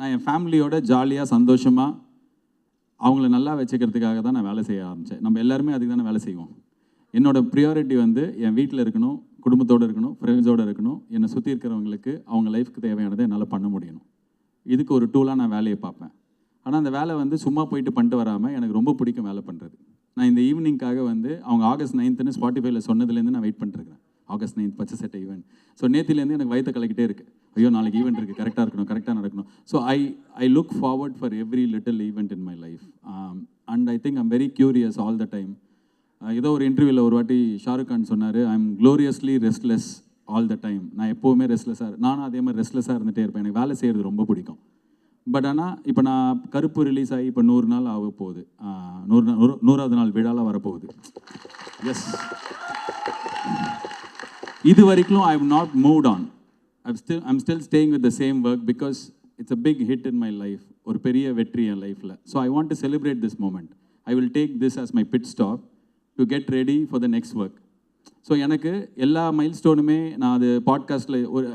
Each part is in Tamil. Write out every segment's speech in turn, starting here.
நான் என் ஃபேமிலியோட ஜாலியாக சந்தோஷமாக அவங்கள நல்லா வச்சுக்கிறதுக்காக தான் நான் வேலை செய்ய ஆரம்பித்தேன். நம்ம எல்லாருமே அதுக்கு தானே வேலை செய்வோம். என்னோடய ப்ரியாரிட்டி வந்து என் வீட்டில் இருக்கணும், குடும்பத்தோடு இருக்கணும், ஃப்ரெண்ட்ஸோடு இருக்கணும், என்னை சுற்றி இருக்கிறவங்களுக்கு அவங்க லைஃப்க்கு தேவையானதை என்னால் பண்ண முடியணும். இதுக்கு ஒரு டூலாக நான் வேலையை பார்ப்பேன். ஆனால் அந்த வேலை வந்து சும்மா போயிட்டு பண்ணிட்டு வராமல் எனக்கு ரொம்ப பிடிக்கும் வேலை பண்ணுறது. நான் இந்த ஈவினிங்காக வந்து அவங்க ஆகஸ்ட் 9th ஸ்பாட்டிஃபைல சொன்னதுலேருந்து நான் வெயிட் பண்ணிட்டுருக்கேன். ஆகஸ்ட் 9 பச்சை சட்டை ஈவெண்ட். ஸோ நேற்றுலேருந்து எனக்கு வயிற்று கலக்கிட்டே இருக்குது. ஐயோ நாளைக்கு ஈவெண்ட் இருக்குது, கரெக்டாக இருக்கணும், கரெக்டாக நடக்கணும். So I look forward for every little event in my life. And I think I'm very curious all the time. ஏதோ ஒரு இன்டர்வியூவில் ஒரு வாட்டி ஷாருக் கான் சொன்னார், I am gloriously restless all the time. நான் எப்போவுமே ரெஸ்ட்லெஸ்ஸாக, நானும் அதே மாதிரி ரெஸ்ட்லெஸ்ஸாக இருந்துகிட்டே இருப்பேன். எனக்கு வேலை செய்கிறது ரொம்ப பிடிக்கும். பட் ஆனால் இப்போ நான் கருப்பு ரிலீஸ் ஆகி இப்போ 100 நாள் ஆக போகுது. 100வது நாள் விழாலாம் வரப்போகுது. எஸ், இது வரைக்கும் I have not moved on. I'm still staying with the same work because it's a big hit in my life. ஒரு பெரிய வெற்றி என் லைஃப்பில். So I want to celebrate this moment. I will take this as my pit stop to get ready for the next work. So எனக்கு எல்லா மைல் ஸ்டோனுமே நான் அது பாட்காஸ்ட்டில் ஒரு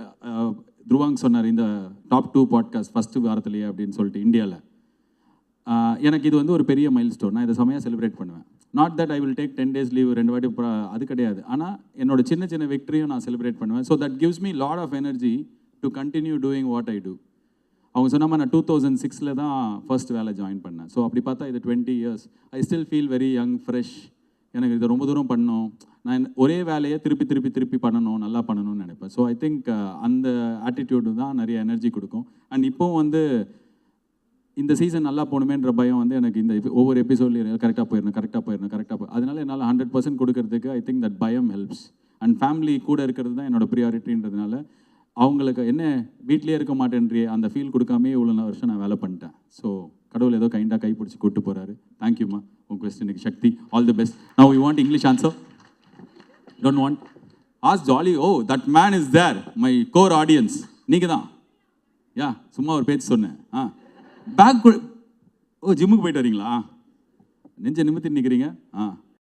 துருவாங் சொன்னார், இந்த டாப் 2 பாட்காஸ்ட் ஃபஸ்ட்டு வாரத்துலேயே அப்படின்னு சொல்லிட்டு இந்தியாவில். எனக்கு இது வந்து ஒரு பெரிய மைல் ஸ்டோன். நான் இதை செமையாக செலிப்ரேட் பண்ணுவேன். Not that I will take 10 days leave 2 வாட்டி, அது கிடையாது. ஆனால் என்னோட சின்ன சின்ன விக்டரியும் நான் செலிப்ரேட் பண்ணுவேன். So that gives me lot of energy to continue doing what I do. அவங்க சொன்னாமல் நான் 2006 தான் ஃபர்ஸ்ட் வேலை ஜாயின் பண்ணேன். ஸோ அப்படி பார்த்தா இது 20 years. I still feel very young, fresh. எனக்கு இது ரொம்ப தூரம் பண்ணணும், நான் ஒரே வேலையை திருப்பி பண்ணணும், நல்லா பண்ணணும்னு நினைப்பேன். ஸோ ஐ திங்க் அந்த ஆட்டிடியூடு தான் நிறைய எனர்ஜி கொடுக்கும். அண்ட் இப்போவும் வந்து இந்த சீசன் நல்லா போகணுமேன்ற பயம் வந்து எனக்கு இந்த ஒவ்வொரு எபிசோட்லையும் கரெக்டாக போயிடணும். அதனால என்னால் 100% கொடுக்கறதுக்கு ஐ திங்க் தட் பயம் ஹெல்ப்ஸ். அண்ட் ஃபேமிலி கூட இருக்கிறது தான் என்னோடய ப்ரியாரிட்டின்றதுனால அவங்களுக்கு என்ன வீட்லேயே இருக்க மாட்டேன்றியே அந்த ஃபீல் கொடுக்காமே இவ்வளோ வருஷம் நான் வேலை பண்ணிட்டேன். ஸோ கடவுள் ஏதோ கைண்டாக கைப்பிடிச்சி கூப்பிட்டு போகிறாரு. தேங்க்யூம்மா. உங்கள் கொஸ்டினுக்கு Sakthi. All the best. Now you want English answer? Don't want? Ask Jolly. Oh, that man is there. My core audience. நீங்கள் தான். யா, சும்மா ஒரு பேச்சு சொன்னேன். பேக் ஜிம்முக்கு போயிட்டு வரீங்களா? நெஞ்சை நிமித்தி நிற்கிறீங்க.